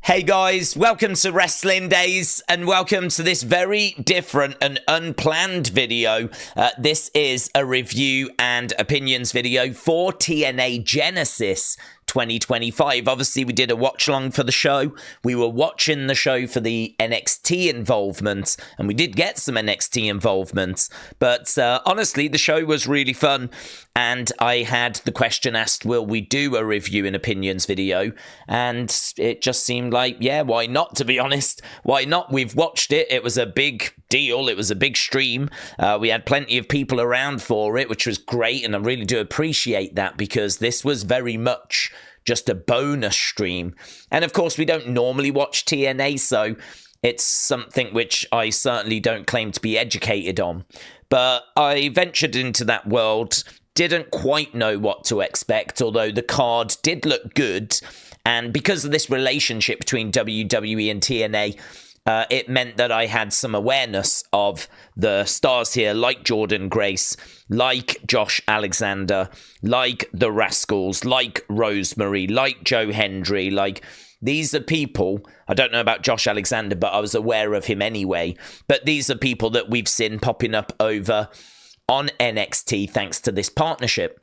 Hey guys, welcome to Wrestling Daze and welcome to this very different and unplanned video. This is a review and opinions video for TNA Genesis 2025. Obviously, we did a watch along for the show. We were watching the show for the NXT involvement, and we did get some NXT involvement. But honestly, the show was really fun, and I had the question asked, will we do a review and opinions video? And it just seemed like, yeah, why not, to be honest? Why not? We've watched it. It was a big deal. It was a big stream. We had plenty of people around for it, which was great, and I really do appreciate that because this was very much just a bonus stream. And of course, we don't normally watch TNA, so it's something which I certainly don't claim to be educated on. But I ventured into that world, didn't quite know what to expect, although the card did look good. And because of this relationship between WWE and TNA, it meant that I had some awareness of the stars here, like Jordynne Grace, like Josh Alexander, like the Rascalz, like Rosemary, like Joe Hendry. Like, these are people, I don't know about Josh Alexander, but I was aware of him anyway. But these are people that we've seen popping up over on NXT thanks to this partnership.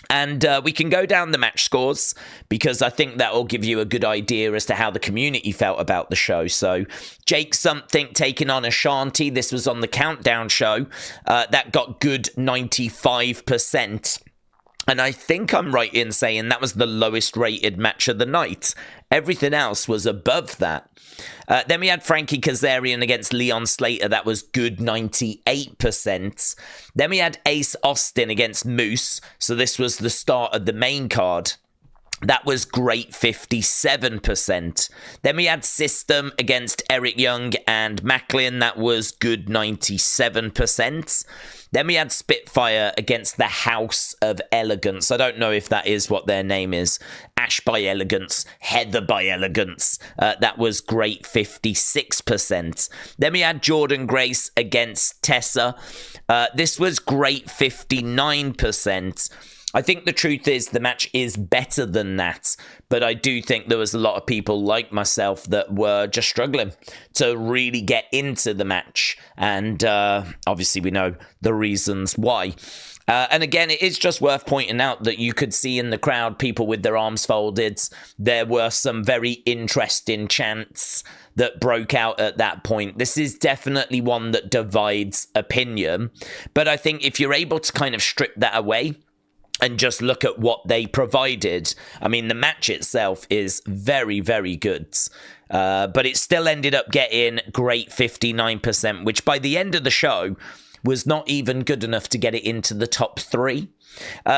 And we can go down the match scores because I think that will give you a good idea as to how the community felt about the show. So, Jake Something taking on Ashante. This was on the Countdown show. That got good 95%. And I think I'm right in saying that was the lowest rated match of the night. Everything else was above that. Then we had Frankie Kazarian against Leon Slater. That was good 98%. Then we had Ace Austin against Moose. So this was the start of the main card. That was great 57%. Then we had System against Eric Young and Macklin. That was good 97%. Then we had Spitfire against the House of Elegance. I don't know if that is what their name is. Ash by Elegance, Heather by Elegance. That was great 56%. Then we had Jordynne Grace against Tessa. This was great 59%. I think the truth is the match is better than that, but I do think there was a lot of people like myself that were just struggling to really get into the match, and obviously we know the reasons why. And again, it is just worth pointing out that you could see in the crowd people with their arms folded. There were some very interesting chants that broke out at that point. This is definitely one that divides opinion, but I think if you're able to kind of strip that away and just look at what they provided, I mean, the match itself is very, very good. But it still ended up getting great 59%, which by the end of the show was not even good enough to get it into the top 3.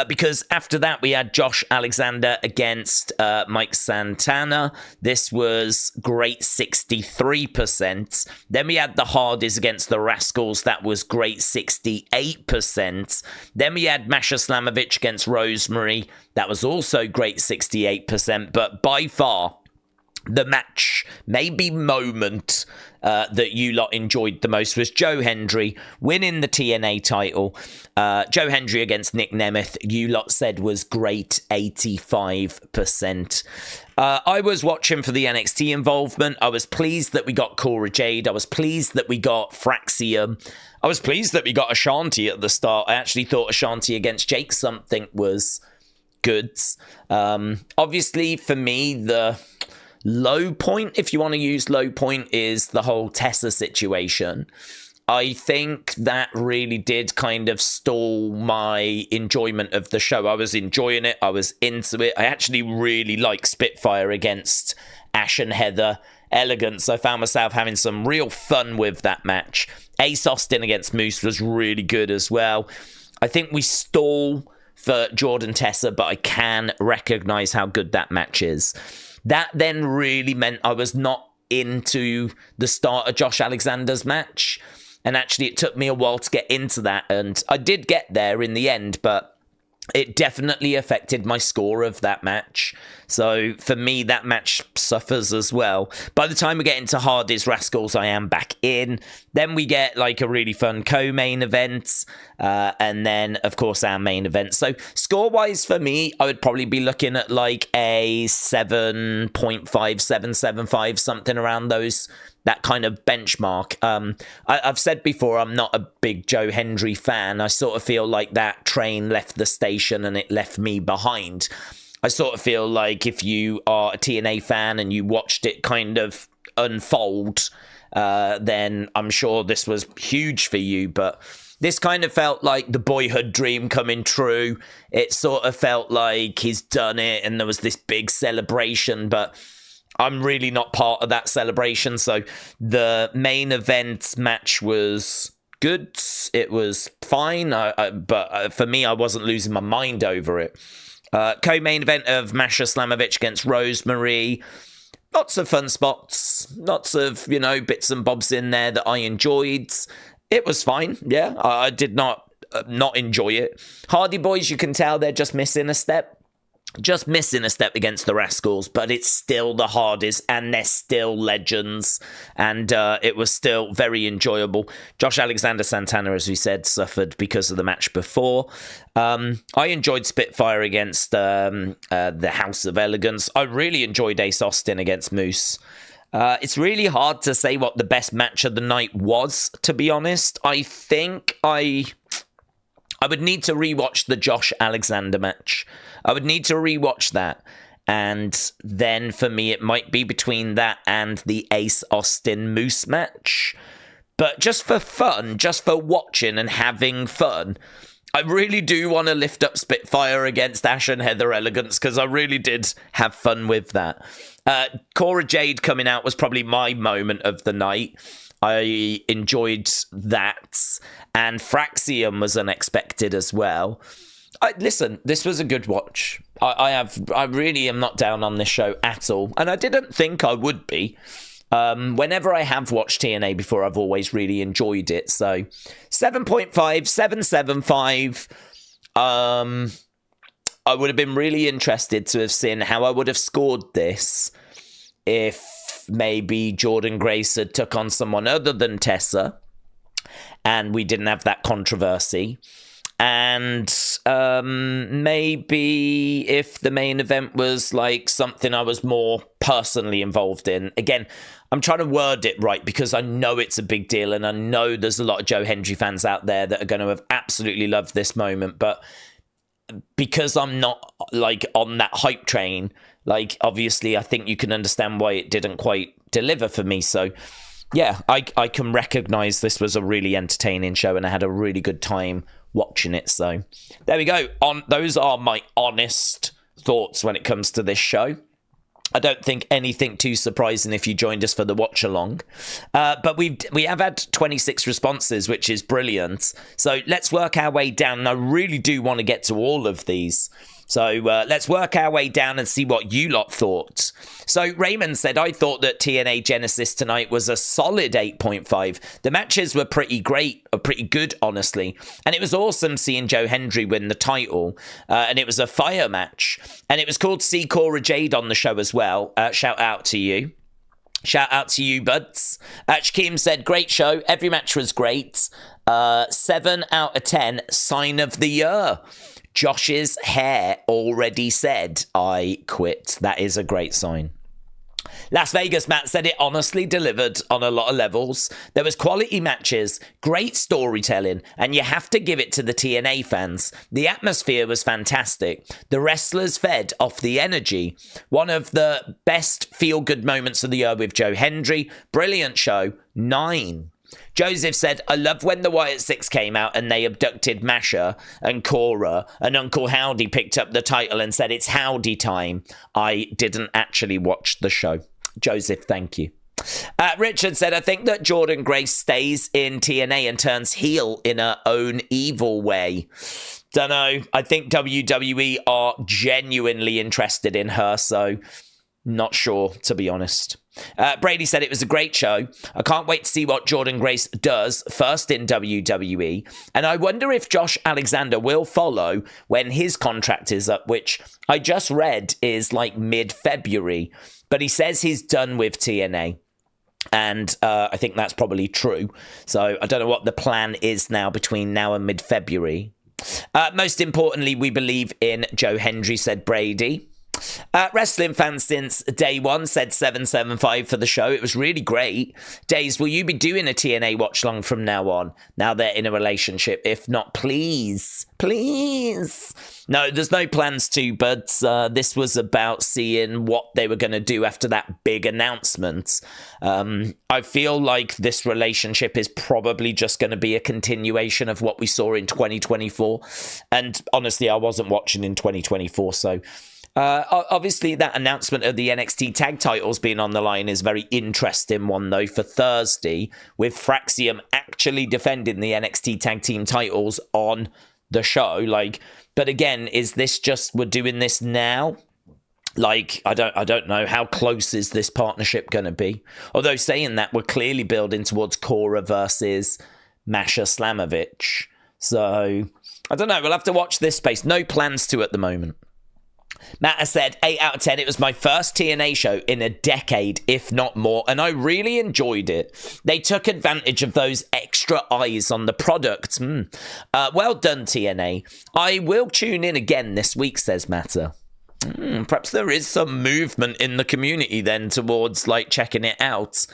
Because after that, we had Josh Alexander against Mike Santana. This was great 63%. Then we had the Hardys against the Rascalz. That was great 68%. Then we had Masha Slamovich against Rosemary. That was also great 68%. But by far, the match, maybe moment that you lot enjoyed the most was Joe Hendry winning the TNA title. Joe Hendry against Nick Nemeth, you lot said was great 85%. I was watching for the NXT involvement. I was pleased that we got CORA JADE. I was pleased that we got Fraxium. I was pleased that we got Ashante at the start. I actually thought Ashante against Jake Something was good. Obviously, for me, the low point, if you want to use low point, is the whole Tessa situation. I think that really did kind of stall my enjoyment of the show. I was enjoying it. I was into it. I actually really like Spitfire against Ash and Heather. Elegance. I found myself having some real fun with that match. Ace Austin against Moose was really good as well. I think we stall for Jordynne Tessa, but I can recognize how good that match is. That then really meant I was not into the start of Josh Alexander's match. And actually, it took me a while to get into that. And I did get there in the end, but it definitely affected my score of that match. So for me, that match suffers as well. By the time we get into Hardy's Rascalz, I am back in. Then we get like a really fun co-main event. And then, of course, our main event. So score-wise for me, I would probably be looking at like a 7.5, 7.75, something around those. That kind of benchmark. I've said before, I'm not a big Joe Hendry fan. I sort of feel like that train left the station and it left me behind. I sort of feel like if you are a TNA fan and you watched it kind of unfold, then I'm sure this was huge for you. But this kind of felt like the boyhood dream coming true. It sort of felt like he's done it and there was this big celebration, but I'm really not part of that celebration. So the main event match was good. It was fine. But for me, I wasn't losing my mind over it. Co-main event of Masha Slamovich against Rosemary. Lots of fun spots. Lots of, bits and bobs in there that I enjoyed. It was fine. Yeah, I did not enjoy it. Hardy Boys, you can tell they're just missing a step. Just missing a step against the Rascalz, but it's still the hardest, and they're still legends, and it was still very enjoyable. Josh Alexander Santana, as we said, suffered because of the match before. I enjoyed Spitfire against the House of Elegance. I really enjoyed Ace Austin against Moose. It's really hard to say what the best match of the night was, to be honest. I think I would need to rewatch the Josh Alexander match. I would need to rewatch that. And then for me, it might be between that and the Ace Austin Moose match. But just for fun, just for watching and having fun, I really do want to lift up Spitfire against Ash and Heather Elegance, because I really did have fun with that. CORA JADE coming out was probably my moment of the night. I enjoyed that, and Frazer Axiom was unexpected as well. Listen, this was a good watch. I really am not down on this show at all, and I didn't think I would be. Whenever I have watched TNA before, I've always really enjoyed it. So 7.5, 7.75. I would have been really interested to have seen how I would have scored this if maybe Jordynne Grace had took on someone other than Tessa and we didn't have that controversy. And maybe if the main event was like something I was more personally involved in. Again, I'm trying to word it right because I know it's a big deal and I know there's a lot of Joe Hendry fans out there that are going to have absolutely loved this moment. But because I'm not like on that hype train, like obviously I think you can understand why it didn't quite deliver for me. So yeah, I can recognize this was a really entertaining show and I had a really good time watching it. So there we go. Those are my honest thoughts when it comes to this show. I don't think anything too surprising if you joined us for the watch along. But we have had 26 responses, which is brilliant. So let's work our way down. And I really do want to get to all of these. So let's work our way down and see what you lot thought. So Raymond said, I thought that TNA Genesis tonight was a solid 8.5. The matches were pretty great, or pretty good, honestly. And it was awesome seeing Joe Hendry win the title. And it was a fire match. And it was cool to see CORA JADE on the show as well. Shout out to you. Shout out to you, buds. Shakeem said, great show. Every match was great. 7 out of 10. Sign of the year. Josh's hair already said, I quit. That is a great sign. Las Vegas Matt said it honestly delivered on a lot of levels. There was quality matches, great storytelling, and you have to give it to the TNA fans. The atmosphere was fantastic. The wrestlers fed off the energy. One of the best feel-good moments of the year with Joe Hendry. Brilliant show. 9. Joseph said, I love when the Wyatt Six came out and they abducted Masha and CORA and Uncle Howdy picked up the title and said it's Howdy time. I didn't actually watch the show. Joseph, thank you. Richard said, I think that Jordynne Grace stays in TNA and turns heel in her own evil way. Dunno. I think WWE are genuinely interested in her, so Not sure, to be honest. Brady said it was a great show. I can't wait to see what Jordynne Grace does first in WWE. And I wonder if Josh Alexander will follow when his contract is up, which I just read is like mid-February. But he says he's done with TNA. And I think that's probably true. So I don't know what the plan is now between now and mid-February. Most importantly, we believe in Joe Hendry, said Brady. Wrestling fans since day one said 775 for the show. It was really great. Daze, will you be doing a TNA watch long from now on? Now they're in a relationship. If not, please. No, there's no plans to, but this was about seeing what they were going to do after that big announcement. I feel like this relationship is probably just going to be a continuation of what we saw in 2024. And honestly, I wasn't watching in 2024, so... obviously, that announcement of the NXT tag titles being on the line is a very interesting one, though, for Thursday, with Fraxium actually defending the NXT tag team titles on the show. But again, is this just we're doing this now? I don't know. How close is this partnership going to be? Although saying that, we're clearly building towards Cora versus Masha Slamovich. So, I don't know. We'll have to watch this space. No plans to at the moment. Matt has said, 8 out of 10. It was my first TNA show in a decade, if not more, and I really enjoyed it. They took advantage of those extra eyes on the product. Well done, TNA. I will tune in again this week, says Matter. Perhaps there is some movement in the community then towards checking it out.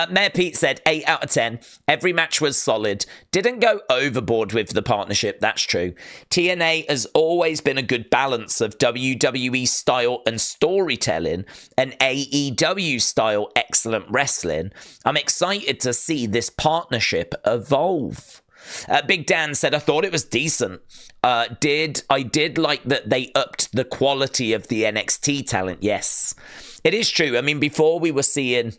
Mayor Pete said 8 out of 10. Every match was solid. Didn't go overboard with the partnership, that's true. TNA has always been a good balance of WWE style and storytelling and AEW style excellent wrestling. I'm excited to see this partnership evolve. Big Dan said, I thought it was decent. I did like that they upped the quality of the NXT talent. Yes, it is true. I mean, before we were seeing,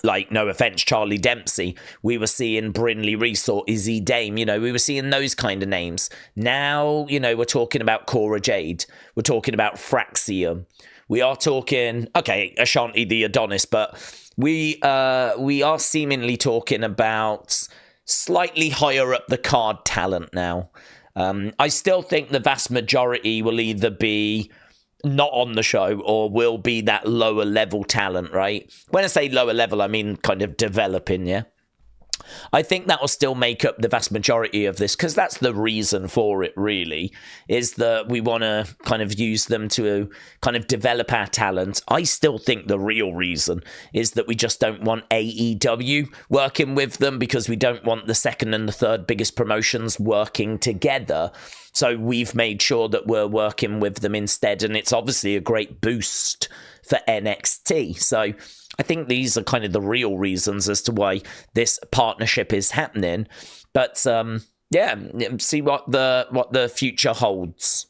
no offense, Charlie Dempsey. We were seeing Brinley Reese or Izzy Dame. We were seeing those kind of names. Now, we're talking about Cora Jade. We're talking about Fraxium. We are talking, Ashante the Adonis, but we are seemingly talking about slightly higher up the card talent now. I still think the vast majority will either be not on the show or will be that lower level talent, right? When I say lower level, I mean kind of developing, yeah? I think that will still make up the vast majority of this, because that's the reason for it, really, is that we want to kind of use them to kind of develop our talent. I still think the real reason is that we just don't want AEW working with them, because we don't want the second and the third biggest promotions working together. So we've made sure that we're working with them instead, and it's obviously a great boost for NXT. So I think these are kind of the real reasons as to why this partnership is happening. But see what the future holds.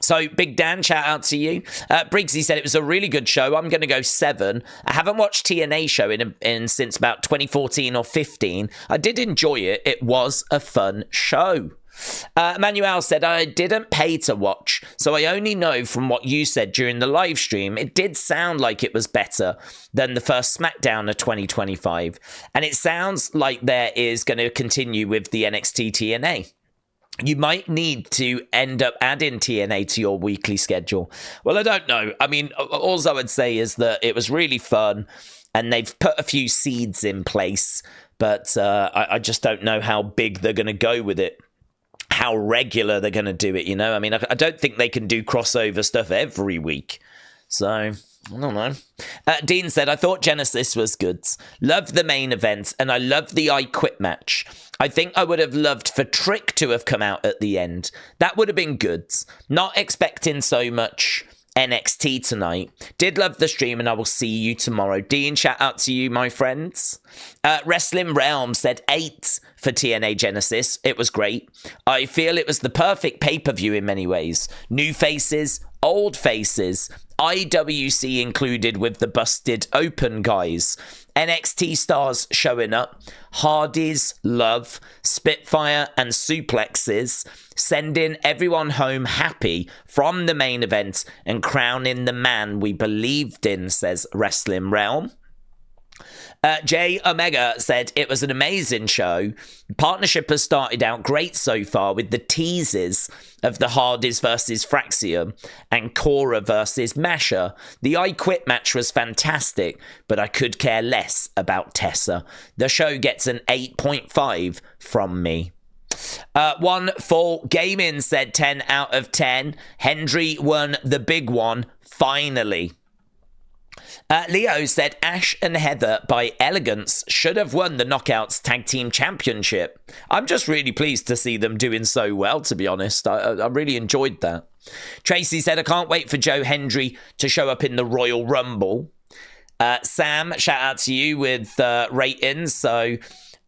So, Big Dan, shout out to you. Briggsy said it was a really good show. I'm going to go 7. I haven't watched TNA show in since about 2014 or 15. I did enjoy it. It was a fun show. Emmanuel said, I didn't pay to watch, so I only know from what you said during the live stream, it did sound like it was better than the first SmackDown of 2025. And it sounds like there is going to continue with the NXT TNA. You might need to end up adding TNA to your weekly schedule. Well, I don't know. I mean, all I would say is that it was really fun and they've put a few seeds in place, but I just don't know how big they're going to go with it. How regular they're going to do it, I mean, I don't think they can do crossover stuff every week. So, I don't know. Dean said, I thought Genesis was good. Loved the main event, and I loved the I Quit match. I think I would have loved for Trick to have come out at the end. That would have been good. Not expecting so much NXT tonight. Did love the stream, and I will see you tomorrow. Dean, shout out to you, my friends. Wrestling Realm said 8 for TNA Genesis. It was great. I feel it was the perfect pay-per-view in many ways. New faces, old faces, IWC included with the Busted Open guys. NXT stars showing up. Hardys, Love, Spitfire and Suplexes, sending everyone home happy from the main event and crowning the man we believed in, says Wrestling Realm. Jay Omega said it was an amazing show. Partnership has started out great so far with the teases of the Hardys versus Fraxium and Cora versus Masha. The I Quit match was fantastic, but I could care less about Tessa. The show gets an 8.5 from me. One Full Gaming said 10 out of 10. Hendry won the big one, finally. Leo said Ash and Heather by Elegance should have won the Knockouts Tag Team Championship. I'm just really pleased to see them doing so well, to be honest. I really enjoyed that. Tracy said, I can't wait for Joe Hendry to show up in the Royal Rumble. Sam, shout out to you with ratings. So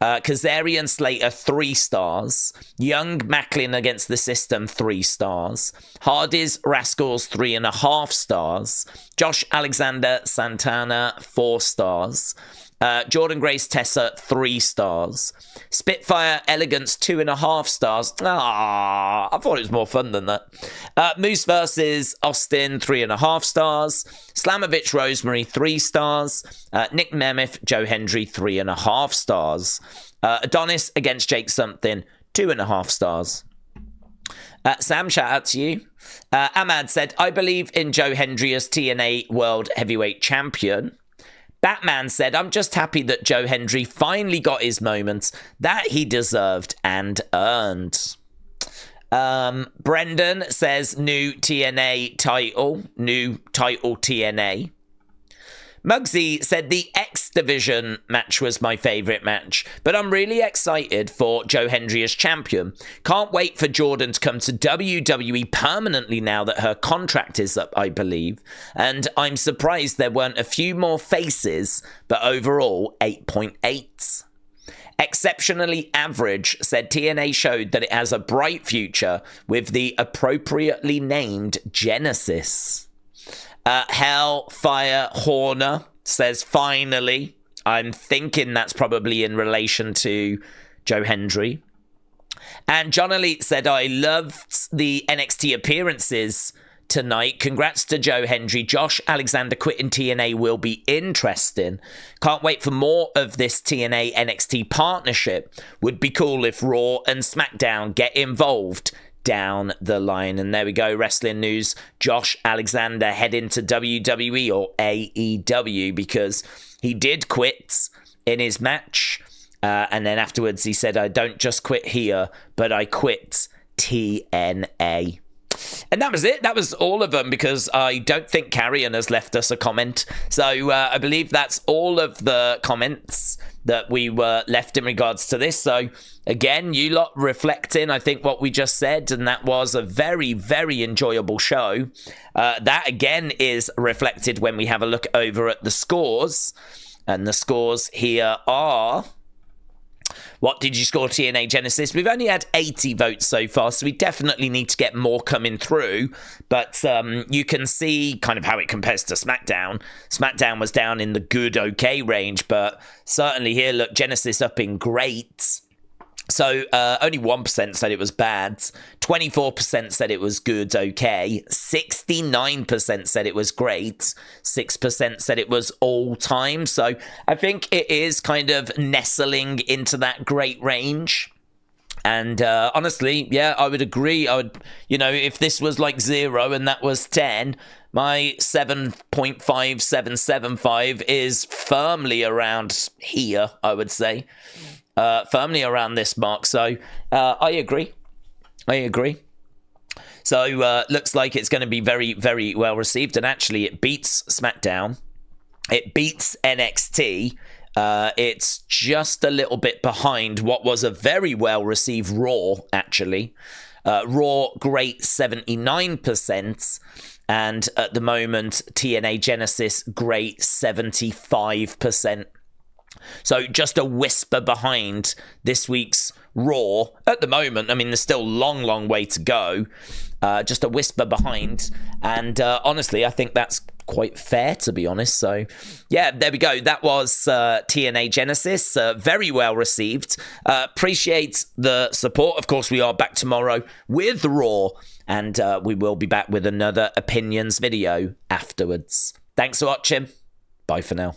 Kazarian Slater, 3 stars. Young Macklin against the system, 3 stars. Hardys Rascalz, 3.5 stars. Josh Alexander Santana, 4 stars. Jordynne Grace Tessa, 3 stars. Spitfire Elegance, 2.5 stars. I thought it was more fun than that. Moose versus Austin, 3.5 stars. Slamovich Rosemary, 3 stars. Nick Nemeth, Joe Hendry, 3.5 stars. Adonis against Jake Something, 2.5 stars. Sam, shout out to you. Ahmad said, I believe in Joe Hendry as TNA World Heavyweight Champion. Batman said, I'm just happy that Joe Hendry finally got his moments that he deserved and earned. Brendan says, new title TNA. Muggsy said the X Division match was my favourite match, but I'm really excited for Joe Hendry as champion. Can't wait for Jordynne to come to WWE permanently now that her contract is up, I believe. And I'm surprised there weren't a few more faces, but overall, 8.8. Exceptionally Average said TNA showed that it has a bright future with the appropriately named Genesis. Hellfire Horner says, finally. I'm thinking that's probably in relation to Joe Hendry. And John Elite said, I loved the NXT appearances tonight. Congrats to Joe Hendry. Josh Alexander quitting TNA will be interesting. Can't wait for more of this TNA NXT partnership. Would be cool if Raw and SmackDown get involved down the line. And there we go, wrestling news. Josh Alexander heading to WWE or AEW because he did quit in his match. And then afterwards he said, I don't just quit here, but I quit TNA. And that was it. That was all of them because I don't think Carrion has left us a comment. So I believe that's all of the comments that we were left in regards to this. So again, you lot reflecting, I think, what we just said, and that was a very, very enjoyable show. That again is reflected when we have a look over at the scores. And the scores here are... What did you score, TNA Genesis? We've only had 80 votes so far, so we definitely need to get more coming through. But you can see kind of how it compares to SmackDown. SmackDown was down in the good, okay range, but certainly here, look, Genesis up in great. So only 1% said it was bad, 24% said it was good, okay, 69% said it was great, 6% said it was all time. So I think it is kind of nestling into that great range. And honestly, yeah, I would agree. I would, if this was like 0 and that was 10, my 7.5775 is firmly around here, I would say. Firmly around this mark. So I agree. So looks like it's going to be very, very well received. And actually, it beats SmackDown. It beats NXT. It's just a little bit behind what was a very well received Raw, actually. Raw, great 79%. And at the moment, TNA Genesis, great 75%. So just a whisper behind this week's Raw at the moment. I mean, there's still a long way to go. Just a whisper behind. And honestly, I think that's quite fair, to be honest. So, yeah, there we go. That was TNA Genesis. Very well received. Appreciate the support. Of course, we are back tomorrow with Raw. And we will be back with another opinions video afterwards. Thanks for watching. Bye for now.